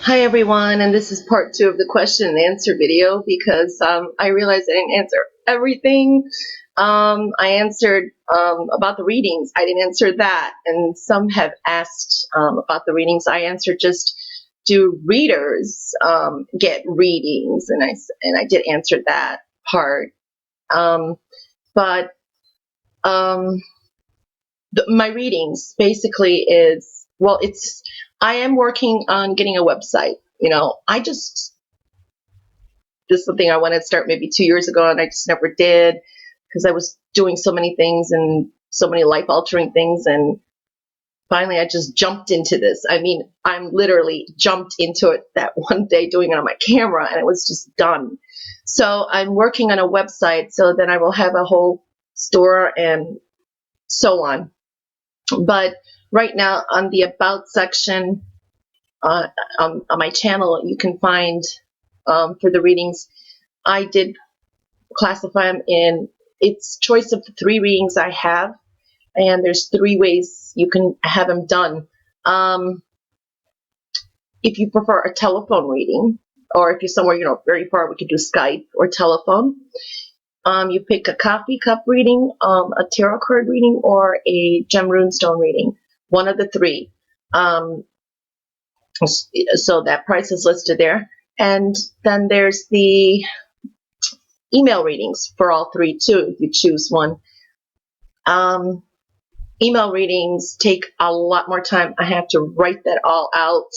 Hi everyone, and this is part two of the question and answer video because I realized I didn't answer everything. I answered about the readings. I didn't answer that, and some have asked about the readings. I answered just do readers get readings, and I did answer that part. But my readings basically is, well, it's I am working on getting a website. This is something I wanted to start maybe 2 years ago, and I just never did because I was doing so many things and so many life altering things. And finally, I just jumped into this. I mean, I'm literally jumped into it that one day doing it on my camera, and it was just done. So I'm working on a website so then I will have a whole store and so on. But right now, on the About section on my channel, you can find for the readings, I did classify them in its choice of the three readings I have, and there's three ways you can have them done. If you prefer a telephone reading, or if you're somewhere very far, we could do Skype or telephone. You pick a coffee cup reading, a tarot card reading, or a gem runestone reading. One of the three. So that price is listed there. And then there's the email readings for all three too, if you choose one. Email readings take a lot more time. I have to write that all out,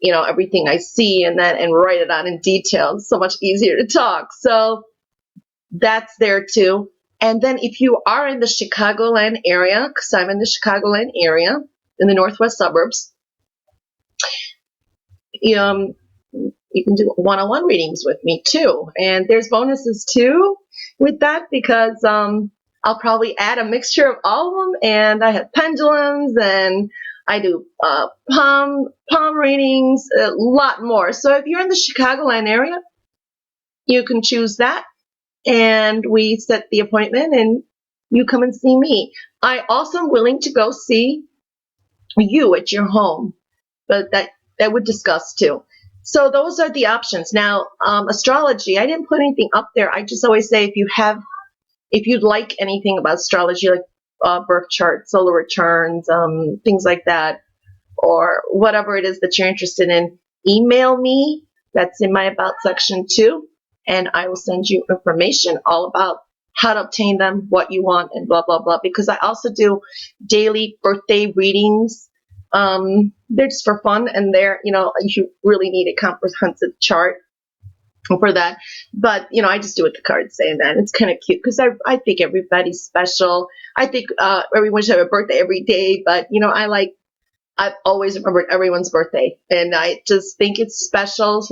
everything I see and write it out in detail. It's so much easier to talk. So that's there too. And then if you are in the Chicagoland area, because I'm in the Chicagoland area, in the northwest suburbs, you can do one-on-one readings with me too. And there's bonuses too with that because I'll probably add a mixture of all of them. And I have pendulums and I do palm readings, a lot more. So if you're in the Chicagoland area, you can choose that. And we set the appointment and you come and see me. I also am willing to go see you at your home, but that would discuss too. So those are the options. Now, astrology, I didn't put anything up there. I just always say if you'd like anything about astrology, like birth chart, solar returns, things like that, or whatever it is that you're interested in, email me. That's in my About section too. And I will send you information all about how to obtain them, what you want, and blah, blah, blah. Because I also do daily birthday readings. They're just for fun, and you really need a comprehensive chart for that. But, I just do what the cards say, and that it's kind of cute because I think everybody's special. I think everyone should have a birthday every day, but, I've always remembered everyone's birthday, and I just think it's special,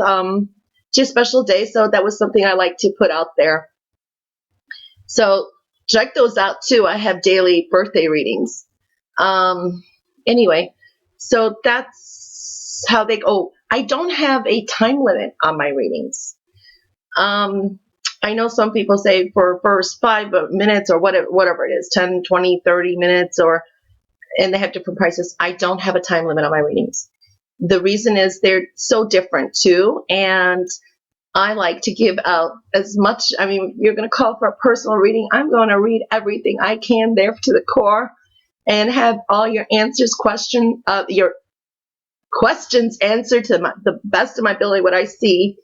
just a special day. So that was something I like to put out there. So check those out too. I have daily birthday readings. Anyway, so that's how they go. I don't have a time limit on my readings. I know some people say for first 5 minutes or whatever it is, 10, 20, 30 minutes, and they have different prices. I don't have a time limit on my readings. The reason is they're so different too, and I like to give out as much. I mean, you're going to call for a personal reading. I'm going to read everything I can there to the core and have all your your questions answered to the best of my ability, what I see.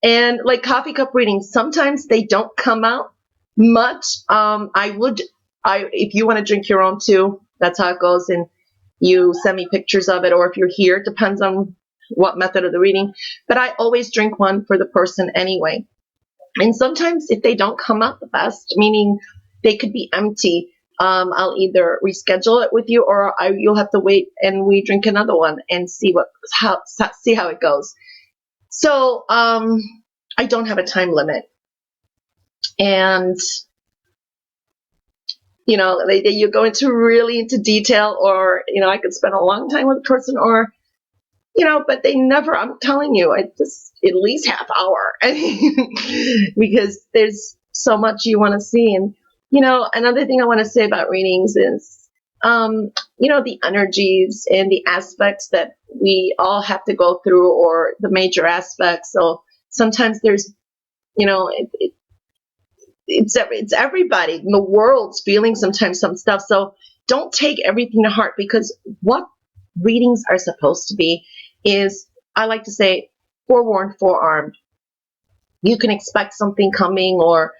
And like coffee cup readings, sometimes they don't come out much. If you want to drink your own too, that's how it goes. And you send me pictures of it, or if you're here, it depends on what method of the reading. But I always drink one for the person anyway. And sometimes if they don't come out the best, meaning they could be empty, I'll either reschedule it with you, or you'll have to wait and we drink another one and see how it goes. So I don't have a time limit, and you go really into detail, or I could spend a long time with a person, or but they never. I'm telling you, I just at least half hour, because there's so much you want to see. And another thing I want to say about readings is the energies and the aspects that we all have to go through, or the major aspects. So sometimes there's, it's everybody in the world's feeling sometimes some stuff. So don't take everything to heart, because what readings are supposed to be is, I like to say, forewarned, forearmed. You can expect something coming, or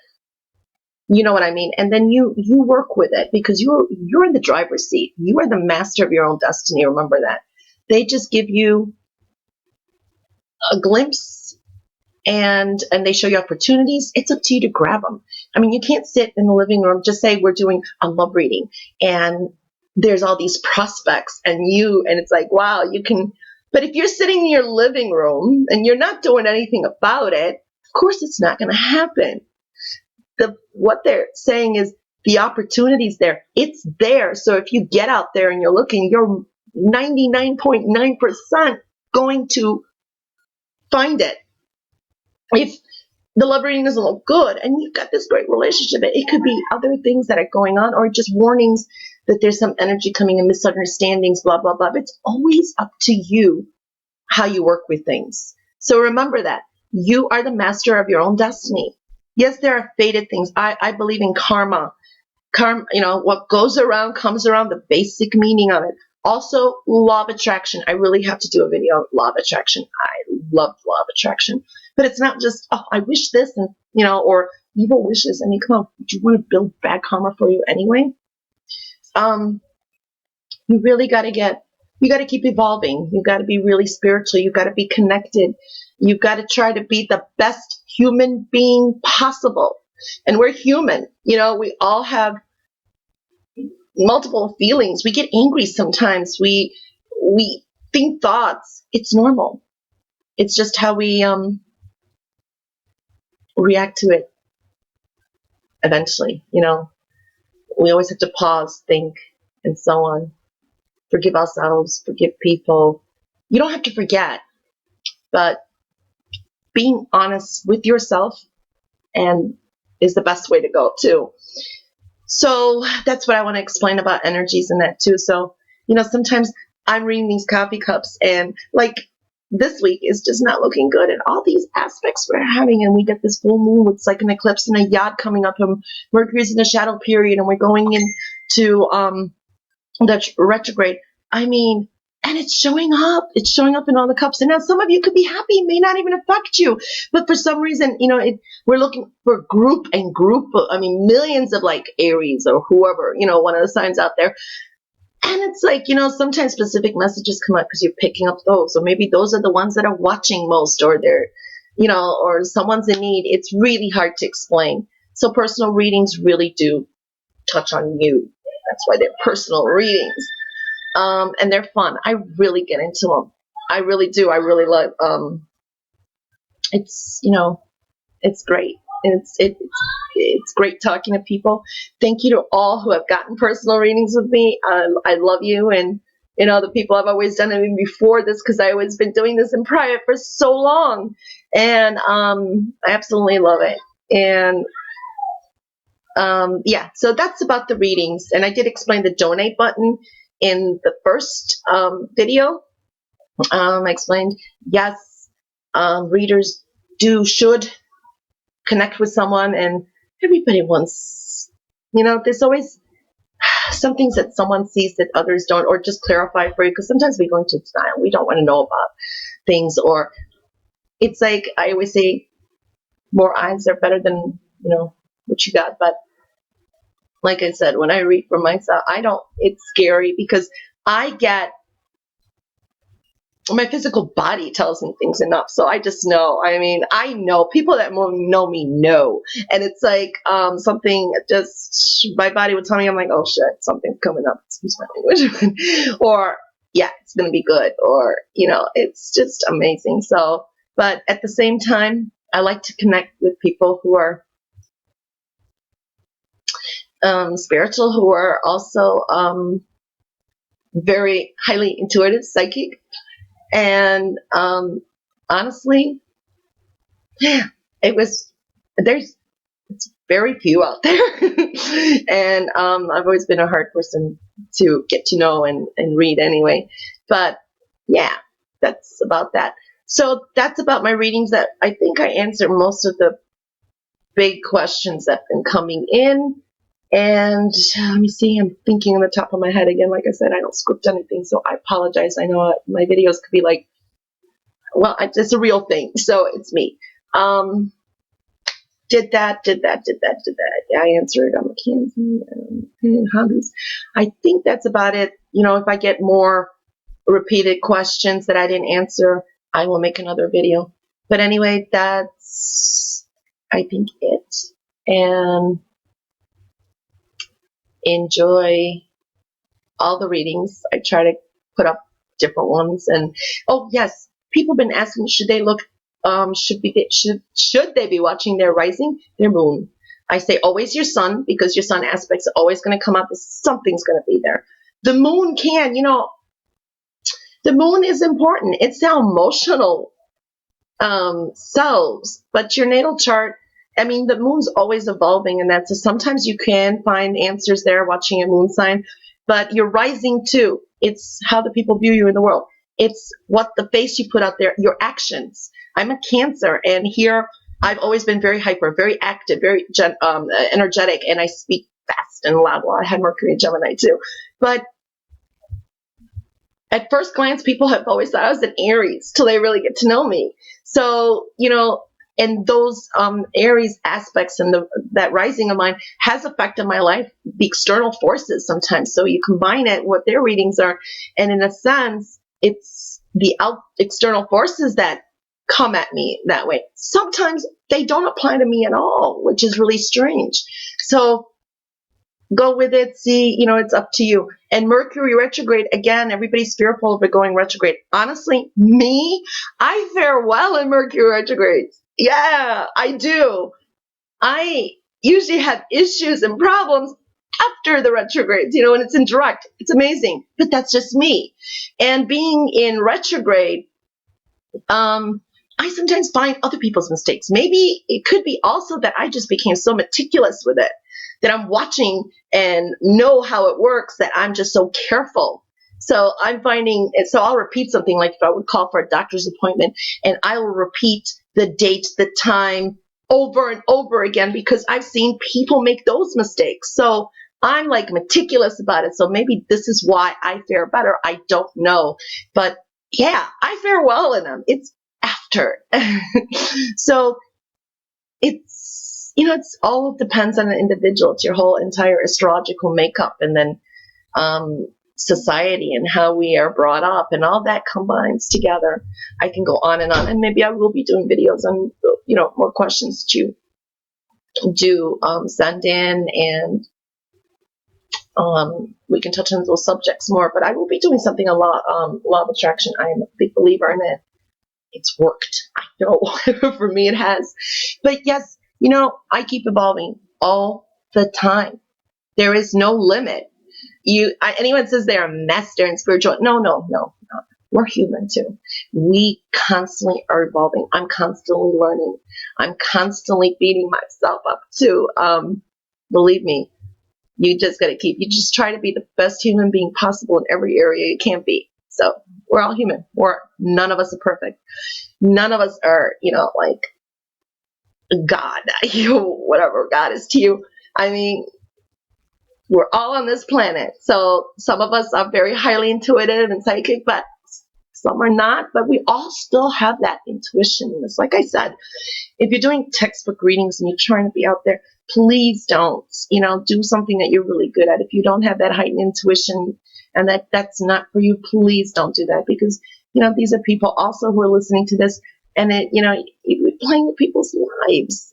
you know what I mean, and then you work with it, because you're in the driver's seat. You are the master of your own destiny. Remember that. They just give you a glimpse, and they show you opportunities. It's up to you to grab them. I mean, you can't sit in the living room, just say we're doing a love reading, and there's all these prospects, and it's like, wow, you can. But if you're sitting in your living room and you're not doing anything about it, of course it's not going to happen. What they're saying is the opportunity's there. It's there. So if you get out there and you're looking, you're 99.9% going to find it. If the love reading doesn't look good and you've got this great relationship, it could be other things that are going on, or just warnings that there's some energy coming in, misunderstandings, blah, blah, blah. But it's always up to you how you work with things. So remember that. You are the master of your own destiny. Yes, there are fated things. I believe in karma. Karma, what goes around comes around, the basic meaning of it. Also, law of attraction. I really have to do a video on law of attraction. I love law of attraction. But it's not just, oh, I wish this, and or evil wishes. I mean, come on, do you want to build bad karma for you anyway? You really got to keep evolving. You got to be really spiritual. You got to be connected. You got to try to be the best human being possible. And we're human. We all have multiple feelings. We get angry sometimes. We think thoughts. It's normal. It's just how we react to it eventually. We always have to pause, think, and so on. Forgive ourselves, forgive people. You don't have to forget, but being honest with yourself and is the best way to go too. So that's what I want to explain about energies and that too. So, sometimes I'm reading these coffee cups, and like this week is just not looking good, and all these aspects we're having, and we get this full moon with like an eclipse and a yacht coming up, and Mercury's in the shadow period, and we're going into the retrograde. I mean, and it's showing up. It's showing up in all the cups. And now some of you could be happy. It may not even affect you. But for some reason, we're looking for group. Millions of like Aries or whoever, one of the signs out there. And it's like, sometimes specific messages come up because you're picking up those. Or maybe those are the ones that are watching most, or they're, or someone's in need. It's really hard to explain. So personal readings really do touch on you. That's why they're personal readings. And they're fun. I really get into them. I really do. I really love. It's it's great. It's great talking to people. Thank you to all who have gotten personal readings with me. I love you, and the people I've always done it before this, because I always been doing this in private for so long, and I absolutely love it. And so that's about the readings. And I did explain the donate button in the first video. I explained, yes, readers should connect with someone, and everybody wants, there's always some things that someone sees that others don't, or just clarify for you, because sometimes we go into denial. We don't want to know about things, or it's like I always say, more eyes are better than, what you got. But like I said, when I read for myself, it's scary, because my physical body tells me things enough. So I just know. I know people that know me know. And it's like something just, my body would tell me, I'm like, oh shit, something's coming up. Excuse my language. Or, yeah, it's going to be good. Or, it's just amazing. So, but at the same time, I like to connect with people who are spiritual, who are also very highly intuitive, psychic. And honestly, it's very few out there. And I've always been a hard person to get to know and read anyway. But yeah, that's about that. So that's about my readings. That I think I answered most of the big questions that have been coming in. And let me see, I'm thinking on the top of my head again. Like I said, I don't script anything, so I apologize. I know my videos could be like, well, it's a real thing, so it's me. Did that. Yeah, I answered. I'm a Cancer. Hobbies. I think that's about it. If I get more repeated questions that I didn't answer, I will make another video. But anyway, that's, I think, it. And enjoy all the readings. I try to put up different ones. And oh yes, people have been asking, should they look? Should they be watching their rising, their moon? I say always your sun, because your sun aspects are always going to come up. Something's going to be there. The moon the moon is important. It's our emotional selves, but your natal chart, I mean, the moon's always evolving, and that's sometimes you can find answers there watching a moon sign, but your rising too. It's how the people view you in the world. It's what the face you put out there, your actions. I'm a Cancer, and here I've always been very hyper, very active, very energetic, and I speak fast and loud. Well, I had Mercury and Gemini too, but at first glance, people have always thought I was an Aries till they really get to know me. So, and those Aries aspects and that rising of mine has affected my life, the external forces sometimes. So you combine it, what their readings are, and in a sense, it's the external forces that come at me that way. Sometimes they don't apply to me at all, which is really strange. So go with it. See, it's up to you. And Mercury retrograde, again, everybody's fearful of it going retrograde. Honestly, me, I fare well in Mercury retrograde. Yeah, I do. I usually have issues and problems after the retrogrades, when it's in direct. It's amazing, but that's just me. And being in retrograde, I sometimes find other people's mistakes. Maybe it could be also that I just became so meticulous with it, that I'm watching and know how it works, that I'm just so careful. So I'm finding, so I'll repeat something, like if I would call for a doctor's appointment, and I will repeat the date, the time over and over again, because I've seen people make those mistakes. So I'm like meticulous about it. So maybe this is why I fare better. I don't know. But yeah, I fare well in them. It's after. So it's, it's all depends on the individual. It's your whole entire astrological makeup, and then society and how we are brought up, and all that combines together. I can go on, and maybe I will be doing videos on, more questions that you do send in, and we can touch on those subjects more. But I will be doing something a lot, law of attraction. I am a big believer in it. It's worked. I know. For me it has. But yes, I keep evolving all the time. There is no limit. Anyone says they're a master in spiritual, no. We're human too. We constantly are evolving. I'm constantly learning. I'm constantly beating myself up too. Believe me, you just try to be the best human being possible in every area you can be. So we're all human. None of us are perfect. None of us are, like God, whatever God is to you. I mean, we're all on this planet. So some of us are very highly intuitive and psychic, but some are not. But we all still have that intuition in us. Like I said, if you're doing textbook readings and you're trying to be out there, please don't, do something that you're really good at. If you don't have that heightened intuition and that's not for you, please don't do that, because, these are people also who are listening to this, and you're playing with people's lives.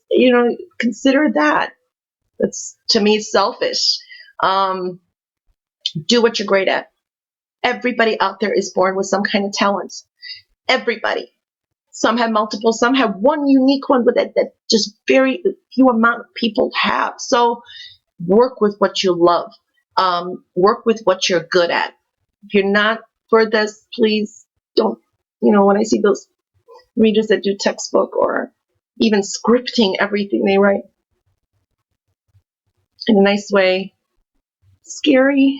Consider that. That's, to me, selfish. Do what you're great at. Everybody out there is born with some kind of talent. Everybody. Some have multiple, some have one unique one, but that just very few amount of people have. So work with what you love. Work with what you're good at. If you're not for this, please don't, when I see those readers that do textbook or even scripting everything they write, in a nice way, scary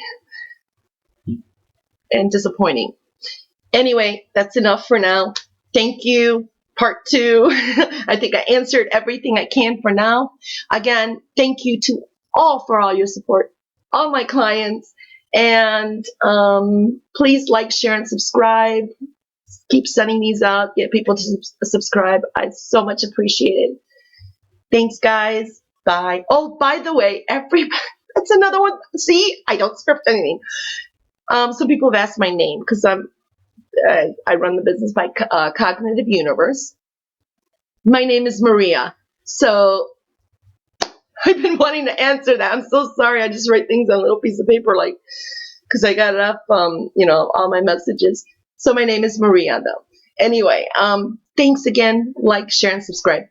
and disappointing. Anyway, that's enough for now. Thank you. Part 2. I think I answered everything I can for now. Again, thank you to all for all your support, all my clients. And please like, share, and subscribe. Keep sending these out. Get people to subscribe. I so much appreciate it. Thanks, guys. Bye. Oh, by the way, that's another one. See, I don't script anything. Some people have asked my name because I run the business by Cognitive Universe. My name is Maria. So I've been wanting to answer that. I'm so sorry. I just write things on a little piece of paper, like, because I got it up, all my messages. So my name is Maria, though. Anyway, thanks again. Like, share, and subscribe.